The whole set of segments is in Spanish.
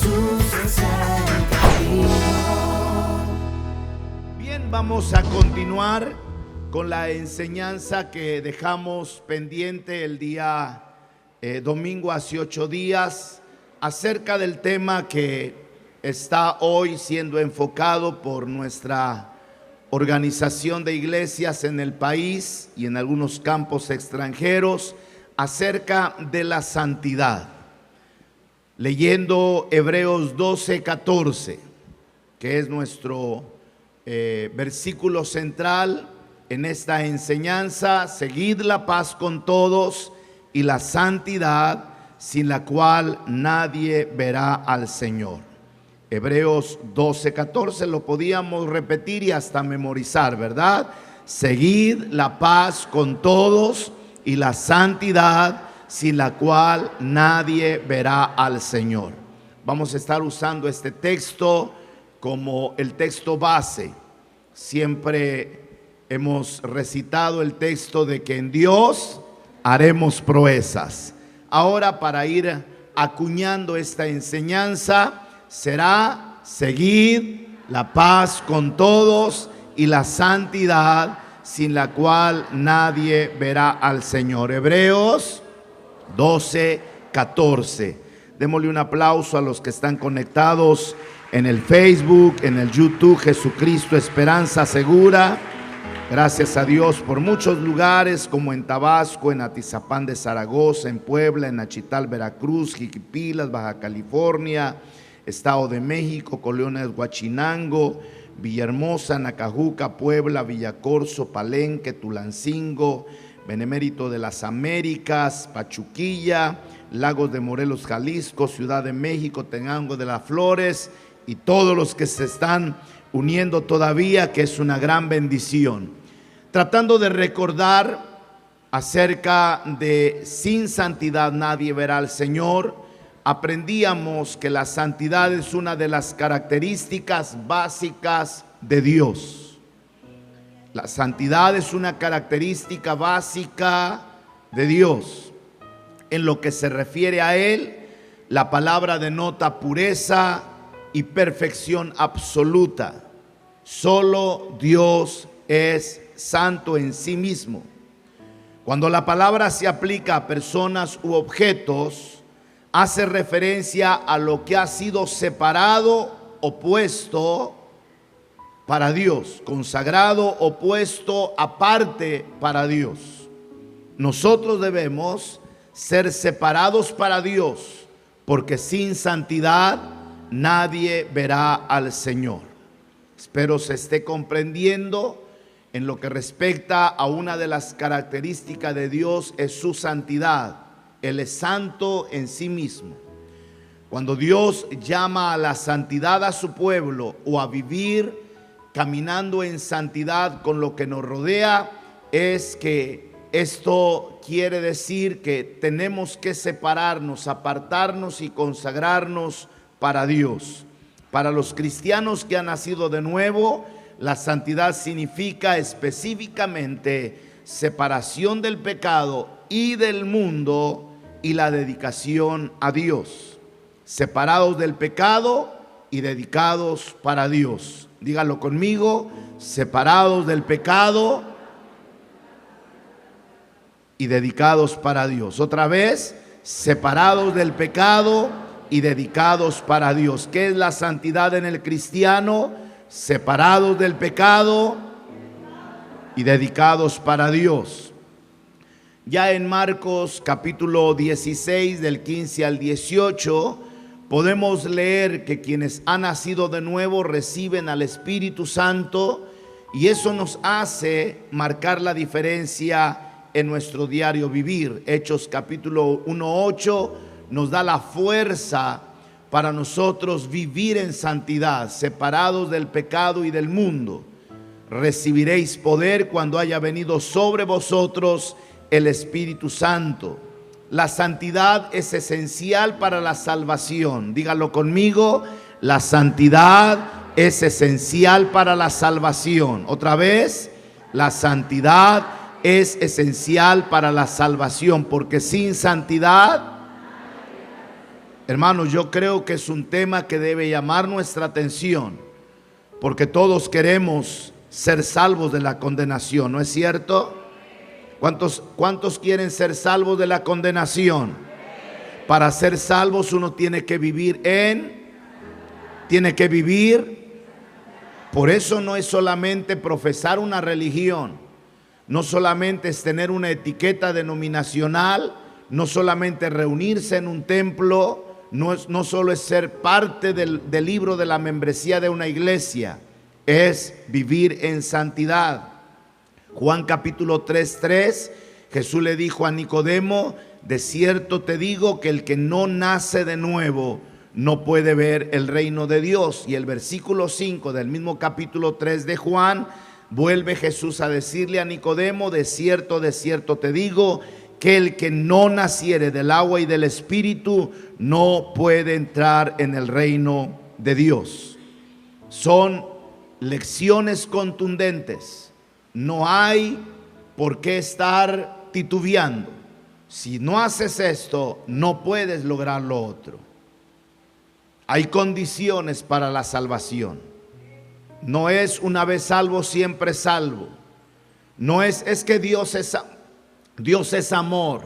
Jesús es el camino. Bien, vamos a continuar con la enseñanza que dejamos pendiente el día domingo hace 8 días acerca del tema que está hoy siendo enfocado por nuestra organización de iglesias en el país y en algunos campos extranjeros acerca de la santidad. Leyendo Hebreos 12:14, que es nuestro versículo central en esta enseñanza: seguid la paz con todos y la santidad, sin la cual nadie verá al Señor. Hebreos 12:14 lo podíamos repetir y hasta memorizar, ¿verdad? Seguid la paz con todos y la santidad, sin la cual nadie verá al Señor. Vamos a estar usando este texto como el texto base. Siempre hemos recitado el texto de que en Dios haremos proezas. Ahora, para ir acuñando esta enseñanza, será: seguid la paz con todos y la santidad, sin la cual nadie verá al Señor. Hebreos 12:14. Démosle un aplauso a los que están conectados en el Facebook, en el YouTube. Jesucristo Esperanza Segura. Gracias a Dios por muchos lugares, como en Tabasco, en Atizapán de Zaragoza, en Puebla, en Achital, Veracruz, Jiquipilas, Baja California, Estado de México, Colonia Huachinango, Villahermosa, Nacajuca, Puebla, Villacorso, Palenque, Tulancingo, Benemérito de las Américas, Pachuquilla, Lagos de Morelos, Jalisco, Ciudad de México, Tenango de las Flores, y todos los que se están uniendo todavía, que es una gran bendición. Tratando de recordar acerca de sin santidad nadie verá al Señor, aprendíamos que la santidad es una de las características básicas de Dios. La santidad es una característica básica de Dios. En lo que se refiere a Él, la palabra denota pureza y perfección absoluta. Solo Dios es santo en sí mismo. Cuando la palabra se aplica a personas u objetos, hace referencia a lo que ha sido separado o puesto para Dios, consagrado o puesto aparte para Dios. Nosotros debemos ser separados para Dios, porque sin santidad nadie verá al Señor. Espero se esté comprendiendo. En lo que respecta a una de las características de Dios, es su santidad. Él es santo en sí mismo. Cuando Dios llama a la santidad a su pueblo, o a vivir caminando en santidad con lo que nos rodea, es que esto quiere decir que tenemos que separarnos, apartarnos y consagrarnos para Dios. Para los cristianos que han nacido de nuevo, la santidad significa específicamente separación del pecado y del mundo y la dedicación a Dios. Separados del pecado y dedicados para Dios. Dígalo conmigo: separados del pecado y dedicados para Dios. Otra vez: separados del pecado y dedicados para Dios. ¿Qué es la santidad en el cristiano? Separados del pecado y dedicados para Dios. Ya en Marcos capítulo 16, del 15 al 18, podemos leer que quienes han nacido de nuevo reciben al Espíritu Santo, y eso nos hace marcar la diferencia en nuestro diario vivir. Hechos capítulo 1:8 nos da la fuerza para nosotros vivir en santidad, separados del pecado y del mundo. Recibiréis poder cuando haya venido sobre vosotros el Espíritu Santo. La santidad es esencial para la salvación. Dígalo conmigo: la santidad es esencial para la salvación. Otra vez: la santidad es esencial para la salvación, porque sin santidad Hermanos, yo creo que es un tema que debe llamar nuestra atención, porque todos queremos ser salvos de la condenación, ¿no es cierto? ¿Cuántos quieren ser salvos de la condenación? Para ser salvos uno tiene que vivir Por eso no es solamente profesar una religión, no solamente es tener una etiqueta denominacional, no solamente reunirse en un templo, no solo es ser parte del libro de la membresía de una iglesia, es vivir en santidad. Juan capítulo 3:3, Jesús le dijo a Nicodemo: de cierto te digo que el que no nace de nuevo no puede ver el reino de Dios. Y el versículo 5 del mismo capítulo 3 de Juan, vuelve Jesús a decirle a Nicodemo: de cierto te digo que el que no naciere del agua y del espíritu no puede entrar en el reino de Dios. Son lecciones contundentes. No hay por qué estar titubeando. Si no haces esto, no puedes lograr lo otro. Hay condiciones para la salvación. No es una vez salvo, siempre salvo. No es que Dios es amor.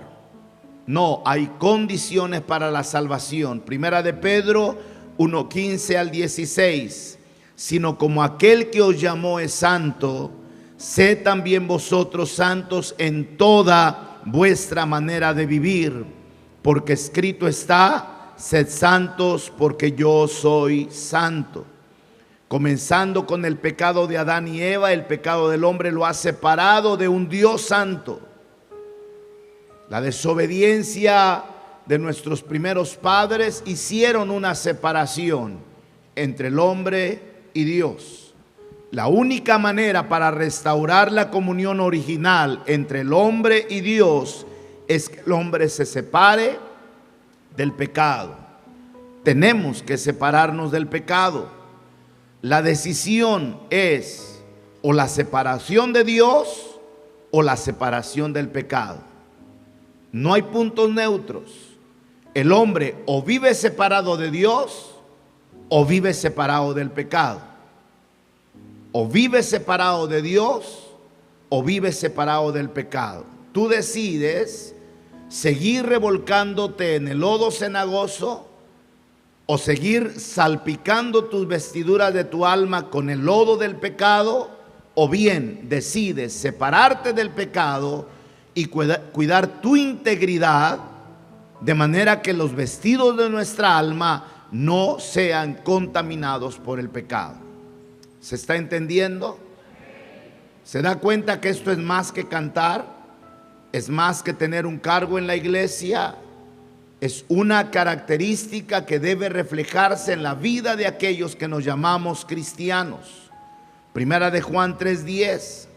No, hay condiciones para la salvación. Primera de Pedro 1:15 al 16. Sino como aquel que os llamó es santo, sed también vosotros santos en toda vuestra manera de vivir, porque escrito está: sed santos porque yo soy santo. Comenzando con el pecado de Adán y Eva, el pecado del hombre lo ha separado de un Dios santo. La desobediencia de nuestros primeros padres hicieron una separación entre el hombre y Dios. La única manera para restaurar la comunión original entre el hombre y Dios es que el hombre se separe del pecado. Tenemos que separarnos del pecado. La decisión es o la separación de Dios o la separación del pecado. No hay puntos neutros. El hombre o vive separado de Dios o vive separado del pecado. O vive separado de Dios o vive separado del pecado. Tú decides seguir revolcándote en el lodo cenagoso o seguir salpicando tus vestiduras de tu alma con el lodo del pecado, o bien decides separarte del pecado y cuidar tu integridad de manera que los vestidos de nuestra alma no sean contaminados por el pecado. ¿Se está entendiendo? ¿Se da cuenta que esto es más que cantar? Es más que tener un cargo en la iglesia. Es una característica que debe reflejarse en la vida de aquellos que nos llamamos cristianos. Primera de Juan 3:10.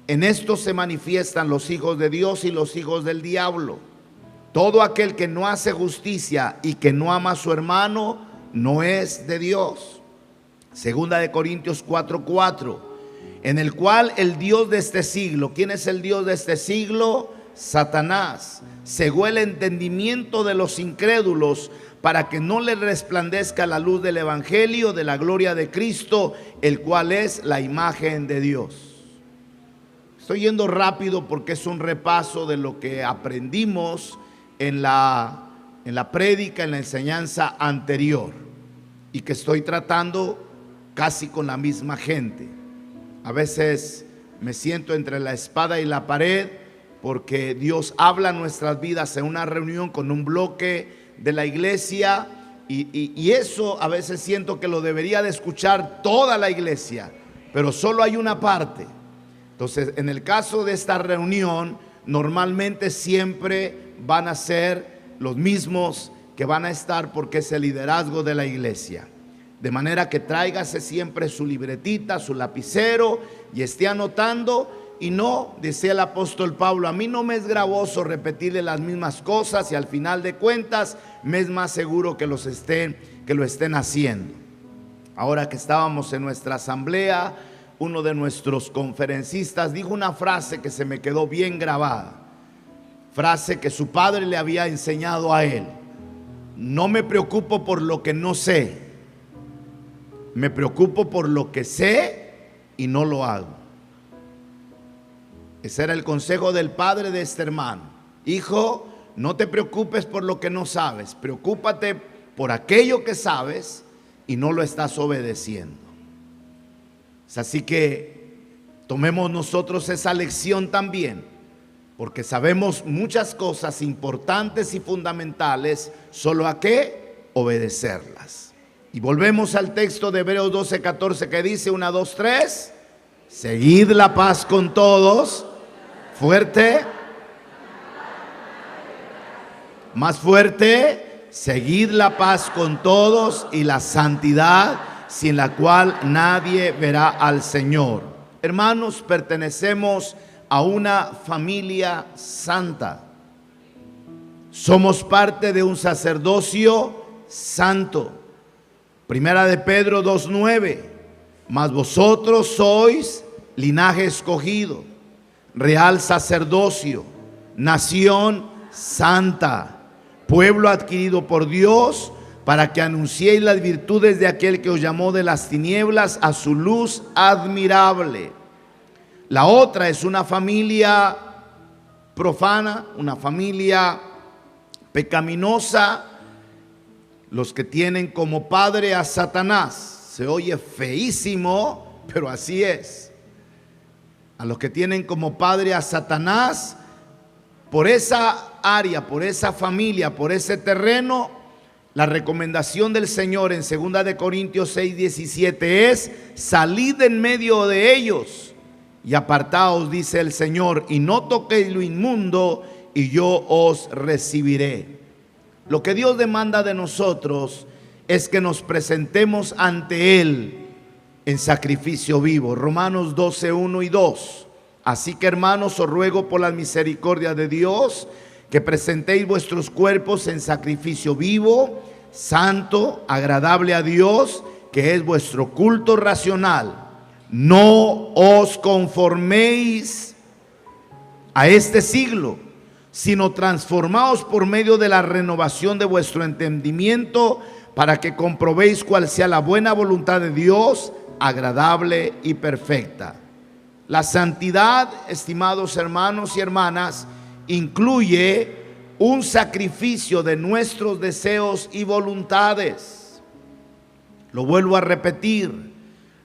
En esto se manifiestan los hijos de Dios y los hijos del diablo. Todo aquel que no hace justicia y que no ama a su hermano no es de Dios. Segunda de Corintios 4:4. En el cual el Dios de este siglo, ¿quién es el Dios de este siglo? Satanás, cegó el entendimiento de los incrédulos para que no les resplandezca la luz del evangelio de la gloria de Cristo, el cual es la imagen de Dios. Estoy yendo rápido porque es un repaso de lo que aprendimos en la prédica, en la enseñanza anterior, y que estoy tratando casi con la misma gente. A veces me siento entre la espada y la pared, porque Dios habla en nuestras vidas en una reunión con un bloque de la iglesia, y eso a veces siento que lo debería de escuchar toda la iglesia, pero solo hay una parte. Entonces, en el caso de esta reunión, normalmente siempre van a ser los mismos que van a estar, porque es el liderazgo de la iglesia. De manera que tráigase siempre su libretita, su lapicero, y esté anotando. Y no, decía el apóstol Pablo, a mí no me es gravoso repetirle las mismas cosas, y al final de cuentas me es más seguro que lo estén haciendo. Ahora que estábamos en nuestra asamblea, uno de nuestros conferencistas dijo una frase que se me quedó bien grabada, frase que su padre le había enseñado a él. no me preocupo por lo que no sé, me preocupo por lo que sé y no lo hago. Ese era el consejo del padre de este hermano. Hijo, no te preocupes por lo que no sabes, preocúpate por aquello que sabes y no lo estás obedeciendo. Así que tomemos nosotros esa lección también, porque sabemos muchas cosas importantes y fundamentales, solo a qué obedecerlas. Y volvemos al texto de Hebreos 12:14 que dice 1, 2, 3, seguid la paz con todos, fuerte, más fuerte, seguid la paz con todos y la santidad, sin la cual nadie verá al Señor. Hermanos, pertenecemos a una familia santa. Somos parte de un sacerdocio santo. Primera de Pedro 2:9. Mas vosotros sois linaje escogido, real sacerdocio, nación santa, pueblo adquirido por Dios, para que anunciéis las virtudes de aquel que os llamó de las tinieblas a su luz admirable. La otra es una familia profana, una familia pecaminosa, los que tienen como padre a Satanás. Se oye feísimo, pero así es. A los que tienen como padre a Satanás, por esa área, por esa familia, por ese terreno, la recomendación del Señor en 2 de Corintios 6:17 es: salid en medio de ellos y apartaos, dice el Señor, y no toquéis lo inmundo, y yo os recibiré. Lo que Dios demanda de nosotros es que nos presentemos ante Él en sacrificio vivo. Romanos 12:1 y 2. Así que, hermanos, os ruego por la misericordia de Dios que presentéis vuestros cuerpos en sacrificio vivo, santo, agradable a Dios, que es vuestro culto racional. No os conforméis a este siglo, sino transformaos por medio de la renovación de vuestro entendimiento, para que comprobéis cuál sea la buena voluntad de Dios, agradable y perfecta. La santidad, estimados hermanos y hermanas, incluye un sacrificio de nuestros deseos y voluntades. Lo vuelvo a repetir,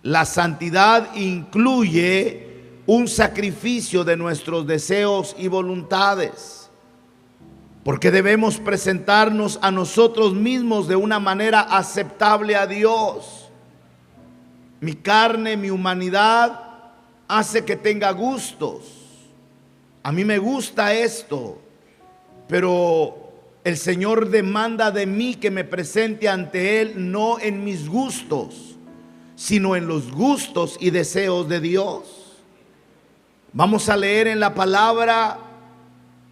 la santidad incluye un sacrificio de nuestros deseos y voluntades, porque debemos presentarnos a nosotros mismos de una manera aceptable a Dios. Mi carne, mi humanidad hace que tenga gustos. A mí me gusta esto, pero el Señor demanda de mí que me presente ante Él no en mis gustos, sino en los gustos y deseos de Dios. Vamos a leer en la palabra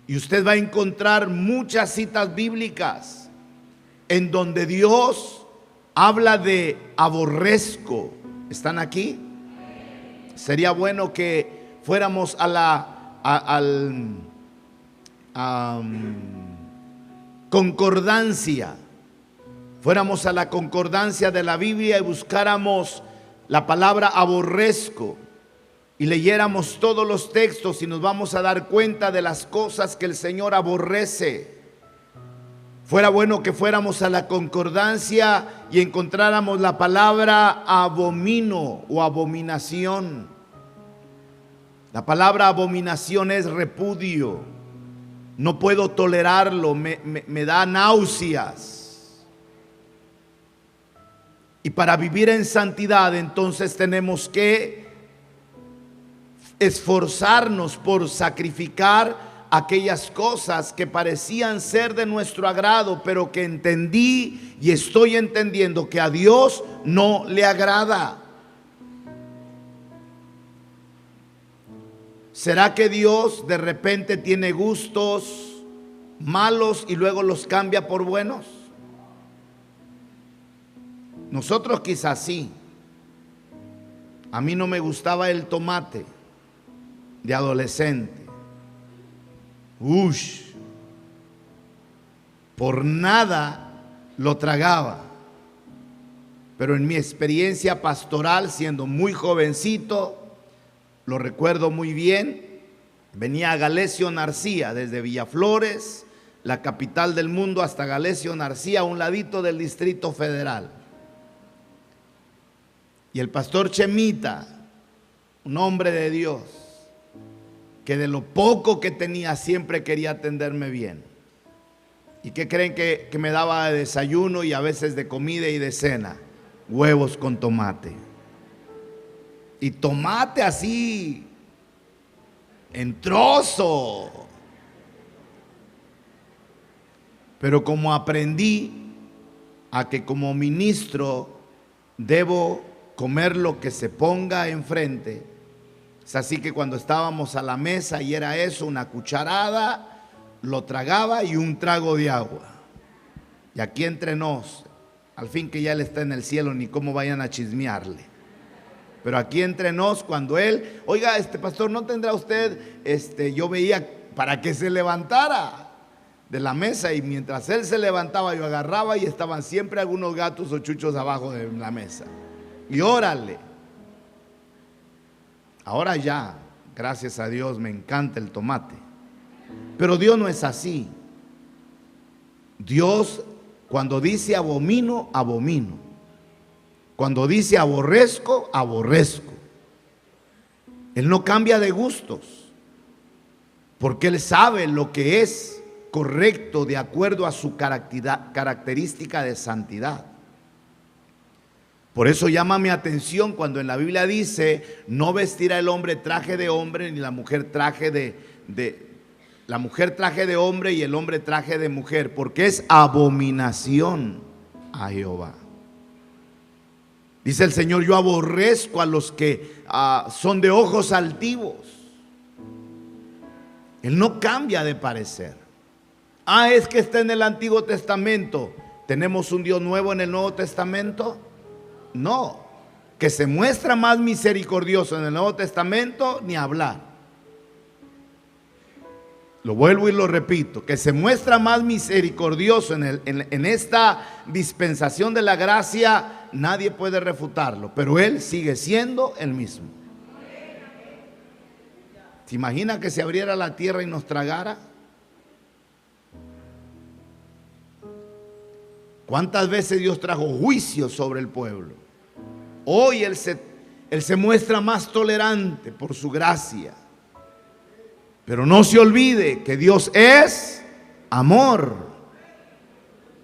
y usted va a encontrar muchas citas bíblicas en donde Dios habla de aborrezco. ¿Están aquí? Sería bueno que fuéramos a la concordancia, fuéramos a la concordancia de la Biblia y buscáramos la palabra aborrezco y leyéramos todos los textos, y nos vamos a dar cuenta de las cosas que el Señor aborrece. Fuera bueno que fuéramos a la concordancia y encontráramos la palabra abomino o abominación. La palabra abominación es repudio. No puedo tolerarlo, me da náuseas. Y para vivir en santidad, entonces tenemos que esforzarnos por sacrificar aquellas cosas que parecían ser de nuestro agrado, pero que entendí y estoy entendiendo que a Dios no le agrada. ¿Será que Dios de repente tiene gustos malos y luego los cambia por buenos? Nosotros quizás sí. A mí no me gustaba el tomate de adolescente. Por nada lo tragaba. Pero en mi experiencia pastoral, siendo muy jovencito, lo recuerdo muy bien, venía a Galesio Narcía, desde Villaflores, la capital del mundo, hasta Galesio Narcía, a un ladito del Distrito Federal. Y el pastor Chemita, un hombre de Dios, que de lo poco que tenía siempre quería atenderme bien. ¿Y qué creen que me daba de desayuno y a veces de comida y de cena? Huevos con tomate. Y tomate así, en trozo. Pero como aprendí a que como ministro debo comer lo que se ponga enfrente, es así que cuando estábamos a la mesa y era eso, una cucharada, lo tragaba y un trago de agua. Y aquí entre nos, al fin que ya Él está en el cielo, ni cómo vayan a chismearle. Pero aquí entre nos, cuando Él, oiga, pastor, ¿no tendrá usted? Yo veía para que se levantara de la mesa, y mientras Él se levantaba, yo agarraba y estaban siempre algunos gatos o chuchos abajo de la mesa. Y órale. Ahora ya, gracias a Dios, me encanta el tomate. Pero Dios no es así. Dios, cuando dice abomino, abomino. Cuando dice aborrezco, aborrezco. Él no cambia de gustos, porque Él sabe lo que es correcto de acuerdo a su característica de santidad. Por eso llama mi atención cuando en la Biblia dice: no vestirá el hombre traje de hombre, ni la mujer traje la mujer traje de hombre y el hombre traje de mujer, porque es abominación a Jehová. Dice el Señor: yo aborrezco a los que son de ojos altivos. Él no cambia de parecer. Es que está en el Antiguo Testamento. ¿Tenemos un Dios nuevo en el Nuevo Testamento? No. Que se muestra más misericordioso en el Nuevo Testamento, ni hablar. Lo vuelvo y lo repito, que se muestra más misericordioso en esta dispensación de la gracia, nadie puede refutarlo, pero Él sigue siendo el mismo. ¿Se imagina que se abriera la tierra y nos tragara? ¿Cuántas veces Dios trajo juicio sobre el pueblo? Hoy Él se muestra más tolerante por su gracia. Pero no se olvide que Dios es amor.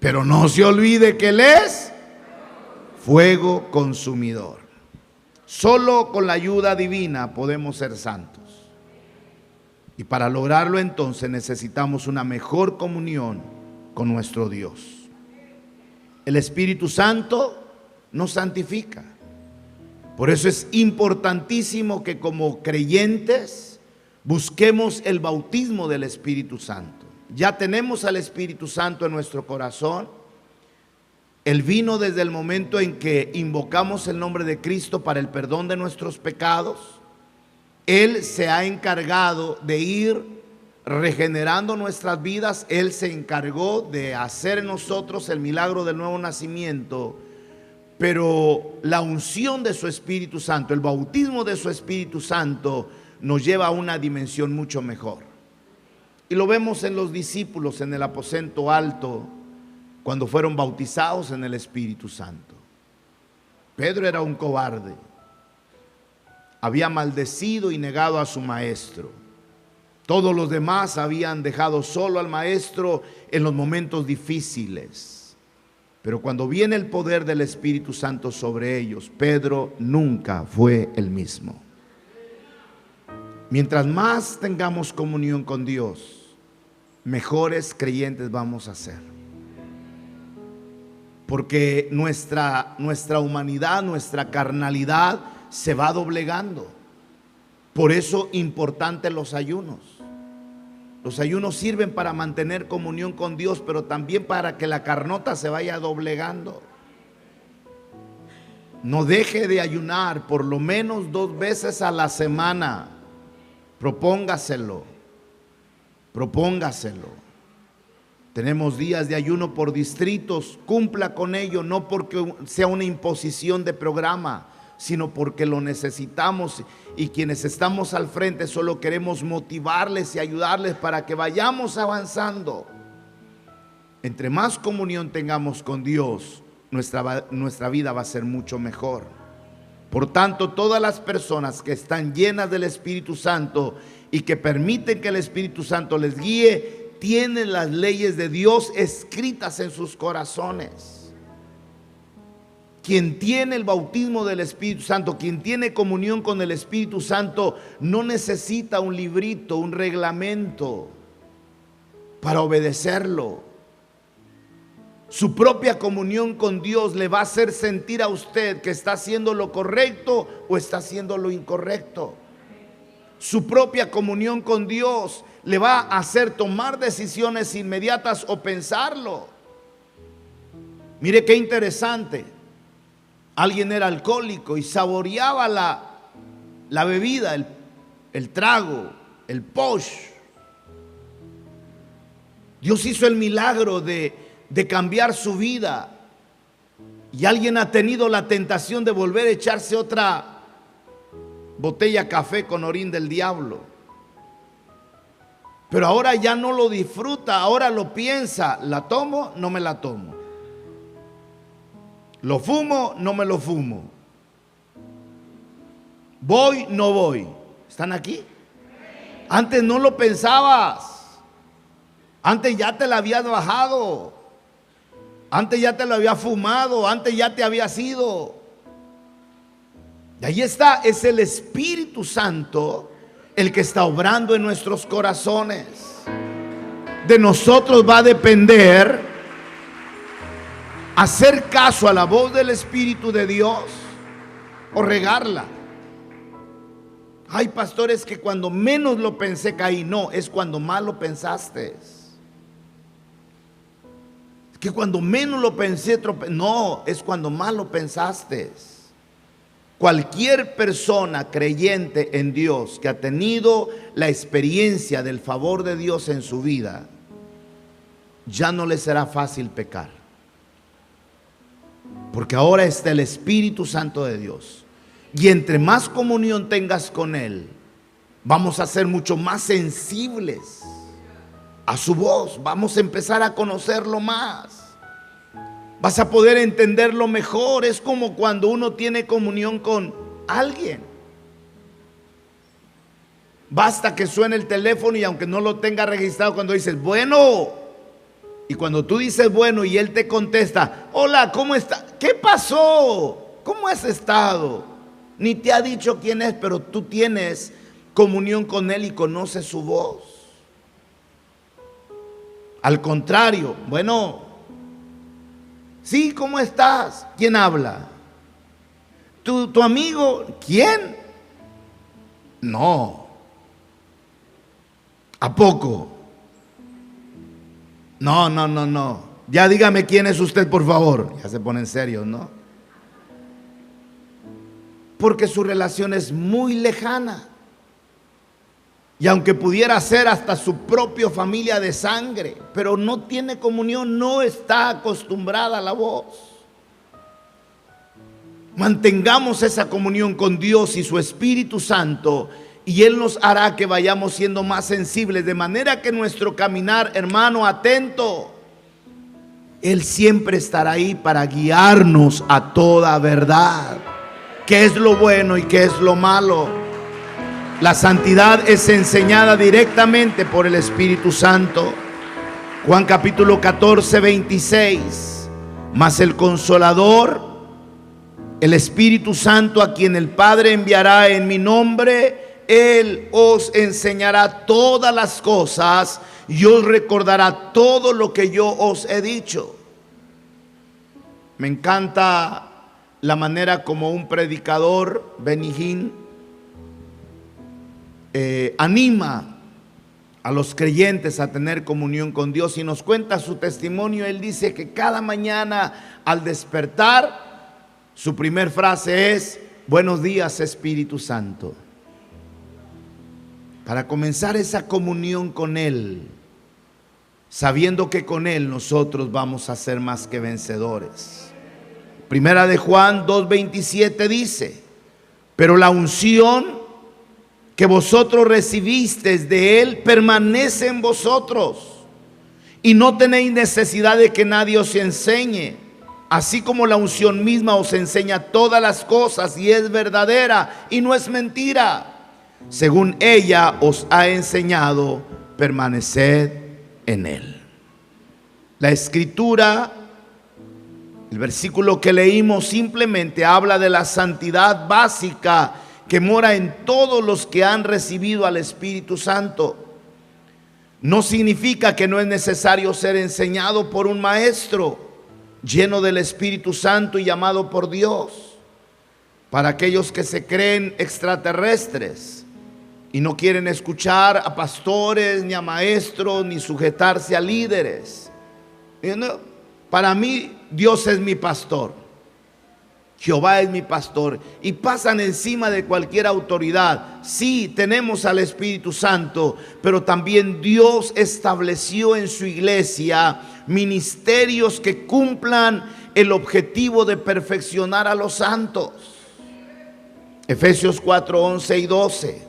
Pero no se olvide que Él es fuego consumidor. Solo con la ayuda divina podemos ser santos. Y para lograrlo entonces necesitamos una mejor comunión con nuestro Dios. El Espíritu Santo nos santifica. Por eso es importantísimo que como creyentes busquemos el bautismo del Espíritu Santo. Ya tenemos al Espíritu Santo en nuestro corazón. Él vino desde el momento en que invocamos el nombre de Cristo para el perdón de nuestros pecados. Él se ha encargado de ir regenerando nuestras vidas. Él se encargó de hacer en nosotros el milagro del nuevo nacimiento. Pero la unción de su Espíritu Santo, el bautismo de su Espíritu Santo, nos lleva a una dimensión mucho mejor. Y lo vemos en los discípulos en el aposento alto, cuando fueron bautizados en el Espíritu Santo. Pedro era un cobarde. Había maldecido y negado a su maestro. Todos los demás habían dejado solo al maestro en los momentos difíciles. Pero cuando viene el poder del Espíritu Santo sobre ellos, Pedro nunca fue el mismo. Mientras más tengamos comunión con Dios, mejores creyentes vamos a ser. Porque nuestra humanidad, nuestra carnalidad se va doblegando. Por eso importante los ayunos. Los ayunos sirven para mantener comunión con Dios, pero también para que la carnota se vaya doblegando. No deje de ayunar por lo menos 2 veces a la semana. Propóngaselo. Tenemos días de ayuno por distritos. Cumpla con ello, no porque sea una imposición de programa, sino porque lo necesitamos, y quienes estamos al frente solo queremos motivarles y ayudarles para que vayamos avanzando. Entre más comunión tengamos con Dios, nuestra vida va a ser mucho mejor. Por tanto, todas las personas que están llenas del Espíritu Santo y que permiten que el Espíritu Santo les guíe, tienen las leyes de Dios escritas en sus corazones. Quien tiene el bautismo del Espíritu Santo, quien tiene comunión con el Espíritu Santo, no necesita un librito, un reglamento para obedecerlo. Su propia comunión con Dios le va a hacer sentir a usted que está haciendo lo correcto o está haciendo lo incorrecto. Su propia comunión con Dios le va a hacer tomar decisiones inmediatas o pensarlo. Mire qué interesante. Alguien era alcohólico y saboreaba la bebida, el trago, el posh. Dios hizo el milagro de cambiar su vida, y alguien ha tenido la tentación de volver a echarse otra botella café con orín del diablo, pero ahora ya no lo disfruta, ahora lo piensa: ¿la tomo? No me la tomo. ¿Lo fumo? No me lo fumo. ¿Voy? No voy. ¿Están aquí? Antes no lo pensabas, antes ya te la habías bajado, antes ya te lo había fumado, antes ya te habías ido. Y ahí está, es el Espíritu Santo el que está obrando en nuestros corazones. De nosotros va a depender hacer caso a la voz del Espíritu de Dios o regarla. Hay pastores que cuando menos lo pensé caí. No, es cuando más lo pensaste. Es que cuando menos lo pensé no, es cuando más lo pensaste. Cualquier persona creyente en Dios que ha tenido la experiencia del favor de Dios en su vida, ya no le será fácil pecar, porque ahora está el Espíritu Santo de Dios. Y entre más comunión tengas con Él, vamos a ser mucho más sensibles a su voz. Vamos a empezar a conocerlo más. Vas a poder entenderlo mejor. Es como cuando uno tiene comunión con alguien. Basta que suene el teléfono y aunque no lo tenga registrado, cuando dices bueno, y cuando tú dices bueno y él te contesta: hola, ¿cómo está? ¿Qué pasó? ¿Cómo has estado? Ni te ha dicho quién es, pero tú tienes comunión con él y conoces su voz. Al contrario, bueno, sí, ¿cómo estás? ¿Quién habla? ¿Tu amigo? ¿Quién? No. ¿A poco? No. Ya dígame quién es usted, por favor. Ya se pone en serio, ¿no? Porque su relación es muy lejana. Y aunque pudiera ser hasta su propia familia de sangre, pero no tiene comunión, no está acostumbrada a la voz. Mantengamos esa comunión con Dios y su Espíritu Santo, y Él nos hará que vayamos siendo más sensibles, de manera que nuestro caminar, hermano, atento, Él siempre estará ahí para guiarnos a toda verdad. ¿Qué es lo bueno y qué es lo malo? La santidad es enseñada directamente por el Espíritu Santo. Juan capítulo 14, 26. Mas el Consolador, el Espíritu Santo, a quien el Padre enviará en mi nombre, Él os enseñará todas las cosas y os recordará todo lo que yo os he dicho. Me encanta la manera como un predicador, Benny Hinn, anima a los creyentes a tener comunión con Dios, y nos cuenta su testimonio. Él dice que cada mañana al despertar, su primer frase es: buenos días, Espíritu Santo. Para comenzar esa comunión con Él. sabiendo que con Él nosotros vamos a ser más que vencedores. Primera de Juan 2:27 dice: pero la unción que vosotros recibisteis de Él permanece en vosotros, y no tenéis necesidad de que nadie os enseñe, así como la unción misma os enseña todas las cosas y es verdadera y no es mentira. Según ella os ha enseñado, permaneced en Él. La escritura, el versículo que leímos, simplemente habla de la santidad básica que mora en todos los que han recibido al Espíritu Santo. No significa que no es necesario ser enseñado por un maestro lleno del Espíritu Santo y llamado por Dios. Para aquellos que se creen extraterrestres y no quieren escuchar a pastores, ni a maestros, ni sujetarse a líderes. Para mí, Dios es mi pastor. Jehová es mi pastor. Y pasan encima de cualquier autoridad. Sí, tenemos al Espíritu Santo, pero también Dios estableció en su iglesia ministerios que cumplan el objetivo de perfeccionar a los santos. Efesios 4:11 y 12.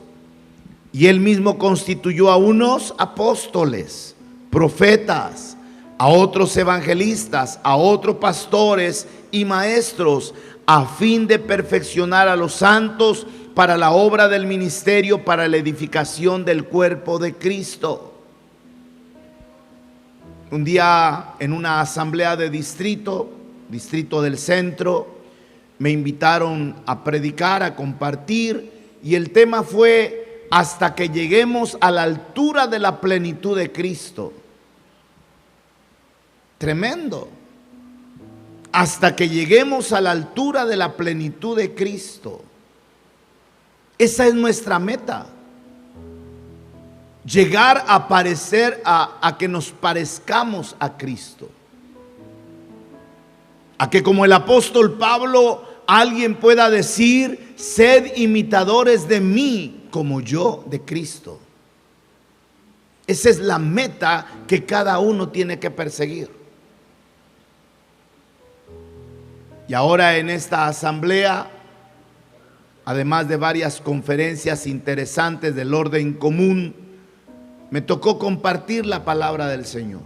Y Él mismo constituyó a unos apóstoles, profetas, a otros evangelistas, a otros pastores y maestros, a fin de perfeccionar a los santos para la obra del ministerio, para la edificación del cuerpo de Cristo. Un día en una asamblea de distrito del centro, me invitaron a predicar, a compartir, y el tema fue: hasta que lleguemos a la altura de la plenitud de Cristo. Tremendo. Hasta que lleguemos a la altura de la plenitud de Cristo. Esa es nuestra meta. Llegar a parecer, a que nos parezcamos a Cristo. A que, como el apóstol Pablo, alguien pueda decir: sed imitadores de mí como yo de Cristo. Esa es la meta que cada uno tiene que perseguir. Y ahora en esta asamblea, además de varias conferencias interesantes del orden común, me tocó compartir la palabra del Señor.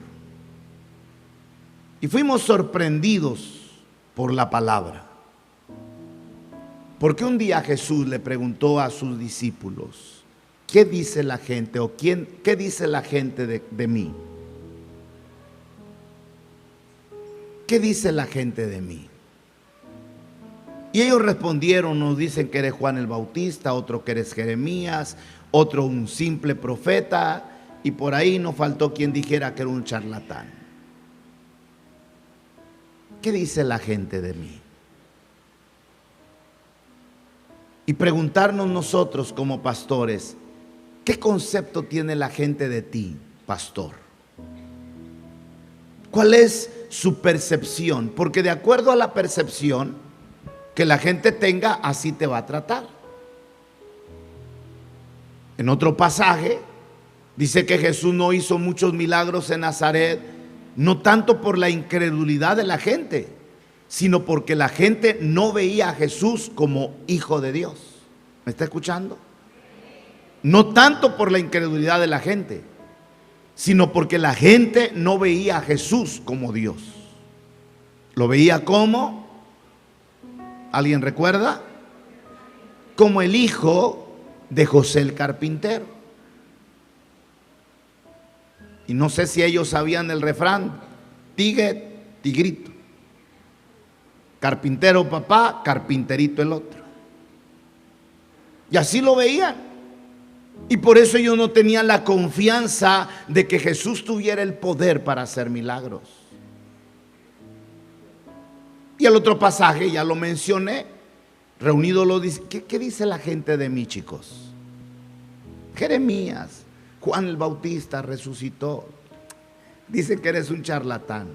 Y fuimos sorprendidos por la palabra. Porque un día Jesús le preguntó a sus discípulos: ¿qué dice la gente? ¿O qué dice la gente de mí? ¿Qué dice la gente de mí? Y ellos respondieron: nos dicen que eres Juan el Bautista, otro que eres Jeremías, otro un simple profeta, y por ahí no faltó quien dijera que era un charlatán. ¿Qué dice la gente de mí? Y preguntarnos nosotros como pastores: ¿qué concepto tiene la gente de ti, pastor? ¿Cuál es su percepción? Porque de acuerdo a la percepción que la gente tenga, así te va a tratar. En otro pasaje dice que Jesús no hizo muchos milagros en Nazaret, no tanto por la incredulidad de la gente, sino porque la gente no veía a Jesús como hijo de Dios. ¿Me está escuchando? No tanto por la incredulidad de la gente, sino porque la gente no veía a Jesús como Dios. Lo veía como, ¿alguien recuerda? Como el hijo de José el carpintero. Y no sé si ellos sabían el refrán: tigre, tigrito. Carpintero papá, carpinterito el otro. Y así lo veían. Y por eso ellos no tenían la confianza de que Jesús tuviera el poder para hacer milagros. Y el otro pasaje, ya lo mencioné, reunido lo dice. ¿Qué dice la gente de mí, chicos? Jeremías, Juan el Bautista resucitó. Dicen que eres un charlatán.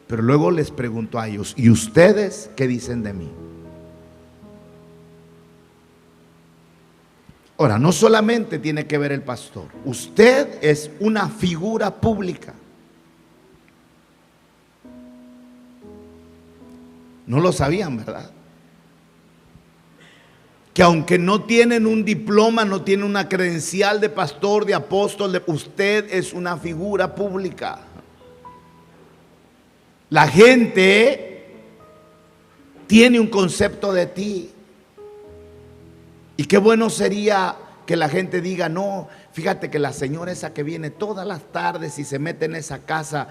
Pero luego les pregunto a ellos: ¿y ustedes qué dicen de mí? Ahora, no solamente tiene que ver el pastor. Usted es una figura pública. No lo sabían, ¿verdad? Que aunque no tienen un diploma, no tienen una credencial de pastor, de apóstol, usted es una figura pública. La gente tiene un concepto de ti. Y qué bueno sería que la gente diga: no, fíjate que la señora esa que viene todas las tardes y se mete en esa casa,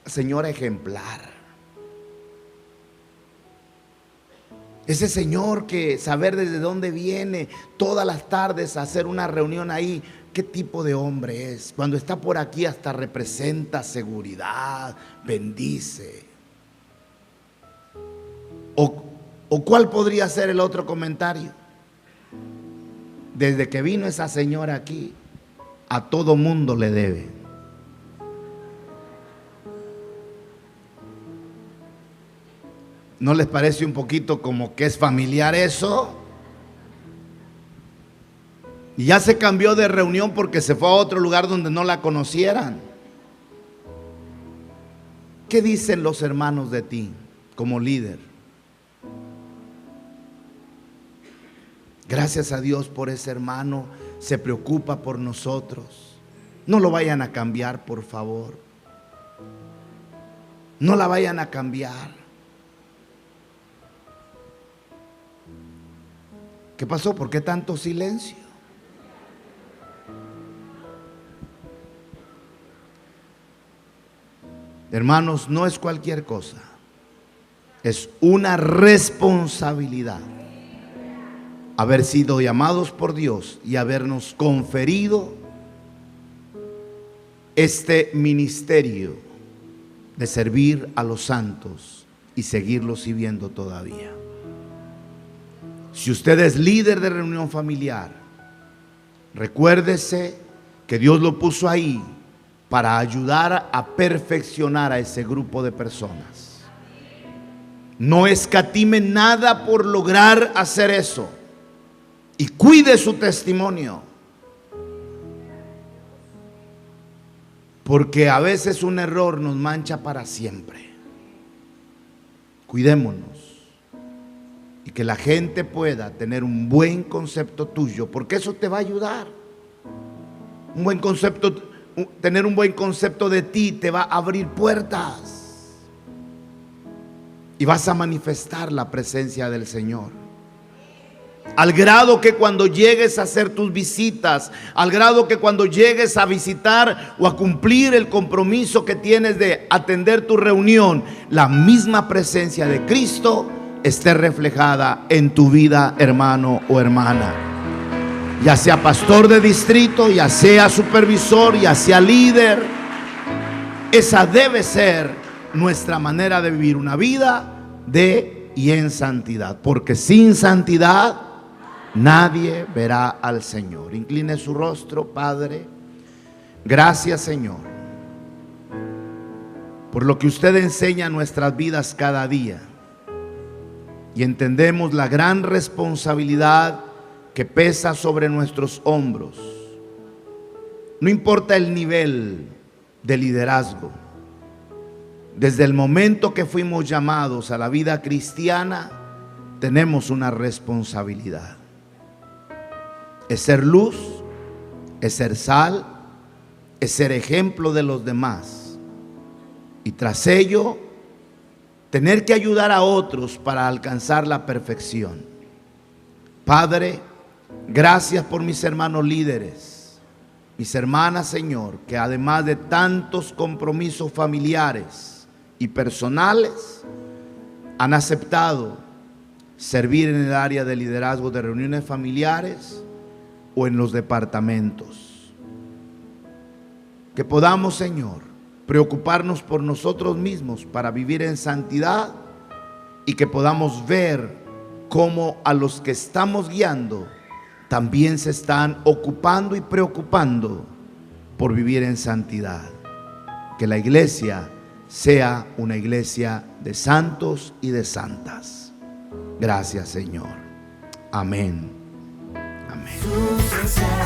señora ejemplar. Ese señor que saber desde dónde viene todas las tardes a hacer una reunión ahí, ¿qué tipo de hombre es? Cuando está por aquí hasta representa seguridad, bendice. ¿O cuál podría ser el otro comentario? Desde que vino esa señora aquí, a todo mundo le debe. ¿No les parece un poquito como que es familiar eso? Y ya se cambió de reunión porque se fue a otro lugar donde no la conocieran. ¿Qué dicen los hermanos de ti como líder? Gracias a Dios por ese hermano, se preocupa por nosotros. No lo vayan a cambiar, por favor. No la vayan a cambiar. ¿Qué pasó? ¿Por qué tanto silencio? Hermanos, no es cualquier cosa. Es una responsabilidad haber sido llamados por Dios y habernos conferido este ministerio de servir a los santos y seguirlos sirviendo todavía. Si usted es líder de reunión familiar, recuérdese que Dios lo puso ahí para ayudar a perfeccionar a ese grupo de personas. No escatime nada por lograr hacer eso y cuide su testimonio, porque a veces un error nos mancha para siempre. Cuidémonos. Y que la gente pueda tener un buen concepto tuyo, porque eso te va a ayudar. Un buen concepto, tener un buen concepto de ti te va a abrir puertas. Y vas a manifestar la presencia del Señor. Al grado que cuando llegues a hacer tus visitas, al grado que cuando llegues a visitar o a cumplir el compromiso que tienes de atender tu reunión, la misma presencia de Cristo esté reflejada en tu vida, hermano o hermana. Ya sea pastor de distrito, ya sea supervisor, ya sea líder. Esa debe ser nuestra manera de vivir una vida de y en santidad, porque sin santidad nadie verá al Señor. Incline su rostro. Padre, gracias, Señor, por lo que usted enseña en nuestras vidas cada día. Y entendemos la gran responsabilidad que pesa sobre nuestros hombros. No importa el nivel de liderazgo. Desde el momento que fuimos llamados a la vida cristiana, tenemos una responsabilidad. Es ser luz, es ser sal, es ser ejemplo de los demás. Y tras ello, tener que ayudar a otros para alcanzar la perfección. Padre, gracias por mis hermanos líderes, mis hermanas, Señor, que además de tantos compromisos familiares y personales, han aceptado servir en el área de liderazgo de reuniones familiares o en los departamentos. Que podamos, Señor, preocuparnos por nosotros mismos para vivir en santidad, y que podamos ver cómo a los que estamos guiando también se están ocupando y preocupando por vivir en santidad. Que la iglesia sea una iglesia de santos y de santas. Gracias, Señor. Amén. Amén. Su presencia.